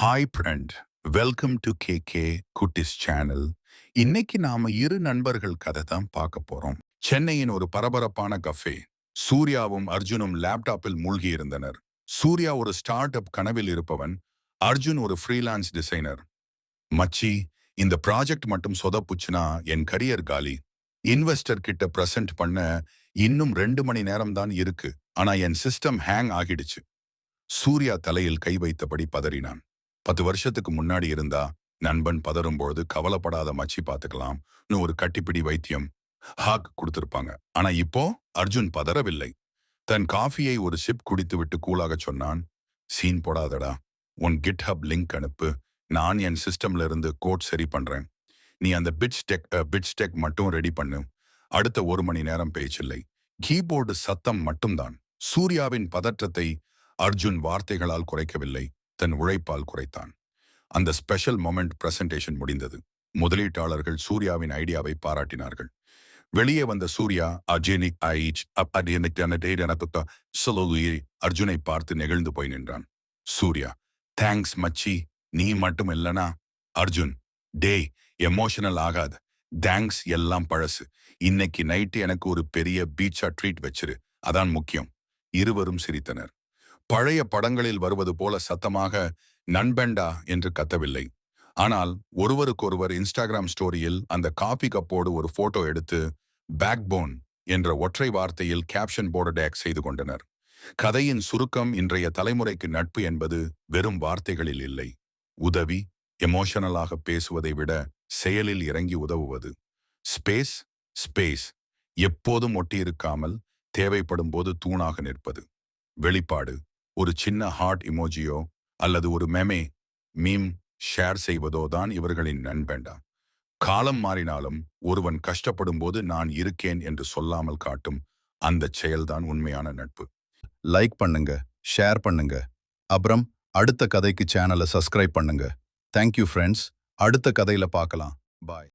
Hi friend, welcome to KK Kutties channel. இன்னைக்கு நாம இரு நண்பர்கள் கதை தான் பார்க்க போறோம். சென்னையின் ஒரு பரபரப்பான கஃபே. சூர்யாவும் அர்ஜுனும் லேப்டாப்பில் மூழ்கி இருந்தனர். சூர்யா ஒரு ஸ்டார்ட் அப் கனவில் இருப்பவன், அர்ஜுன் ஒரு ஃப்ரீலான்ஸ் டிசைனர். மச்சி, இந்த ப்ராஜெக்ட் மட்டும் சொதப்புச்சுனா என் கரியர் காலி. இன்வெஸ்டர் கிட்ட பிரசன்ட் பண்ண இன்னும் 2 மணி நேரம் தான் இருக்கு. ஆனா என் சிஸ்டம் ஹேங் ஆகிடுச்சு. சூர்யா தலையில் கை வைத்தபடி பதறினான். 10 வருஷத்துக்கு முன்னாடி இருந்தா நண்பன் பதறும்பொழுது கவலைப்படாத மச்சி பார்த்துக்கலாம் ஒரு கட்டிப்பிடி வைத்தியம் ஹாக் கொடுத்திருப்பாங்க. ஆனா இப்போ அர்ஜுன் பதறவில்லை. தன் காஃபியை ஒரு சிப் குடித்துவிட்டு கூலாக சொன்னான், சீன் போடாதடா, உன் கிட்ஹப் லிங்க் அனுப்பு. நான் என் சிஸ்டம்ல இருந்து கோட் சரி பண்றேன். நீ அந்த பிட்ஸ்டெக் மட்டும் ரெடி பண்ணு. அடுத்த 1 மணி நேரம் பேச்சில்லை, கீபோர்டு சத்தம் மட்டும்தான். சூர்யாவின் பதற்றத்தை அர்ஜுன் வார்த்தைகளால் குறைக்கவில்லை, தன் உழைப்பால் குறைத்தான். அந்த ஸ்பெஷல் மொமெண்ட் பிரசன்டேஷன் முடிந்தது. முதலீட்டாளர்கள் சூர்யாவின் ஐடியாவை பாராட்டினார்கள். வெளியே வந்த சூர்யா அர்ஜுனை பார்த்து நெகிழ்ந்து போய் நின்றான். சூர்யா, தேங்க்ஸ் மச்சி, நீ மட்டும் இல்லனா. அர்ஜுன், டேய், எமோஷனல் ஆகாத. தேங்க்ஸ் எல்லாம் பழசு. இன்னைக்கு நைட்டு எனக்கு ஒரு பெரிய பீச்சா ட்ரீட் வச்சிரு, அதான் முக்கியம். இருவரும் சிரித்தனர். பழைய படங்களில் வருவது போல சத்தமாக நண்பண்டா என்று கத்தவில்லை. ஆனால் ஒருவருக்கொருவர் இன்ஸ்டாகிராம் ஸ்டோரியில் அந்த காபி கப்போடு ஒரு போட்டோ எடுத்து பேக்போன் என்ற ஒற்றை வார்த்தையில் கேப்ஷன் போர்டு டேக் செய்து கொண்டனர். கதையின் சுருக்கம், இன்றைய தலைமுறைக்கு நட்பு என்பது வெறும் வார்த்தைகளில் இல்லை. உதவி, எமோஷனலாக பேசுவதை விட செயலில் இறங்கி உதவுவது. ஸ்பேஸ் ஸ்பேஸ் எப்போதும் ஒட்டியிருக்காமல் தேவைப்படும் போது தூணாக நிற்பது. வெளிப்பாடு, ஒரு சின்ன ஹார்ட் இமோஜியோ அல்லது ஒரு மீம் ஷேர் செய்வதோ தான் இவர்களின் நண்பேண்டா. காலம் மாறினாலும் ஒருவன் கஷ்டப்படும் போது நான் இருக்கேன் என்று சொல்லாமல் காட்டும் அந்த செயல்தான் உண்மையான நட்பு. லைக் பண்ணுங்க, ஷேர் பண்ணுங்க, அப்புறம் அடுத்த கதைக்கு சேனலை சப்ஸ்கிரைப் பண்ணுங்க. Thank you friends. அடுத்த கதையில பார்க்கலாம். பாய்.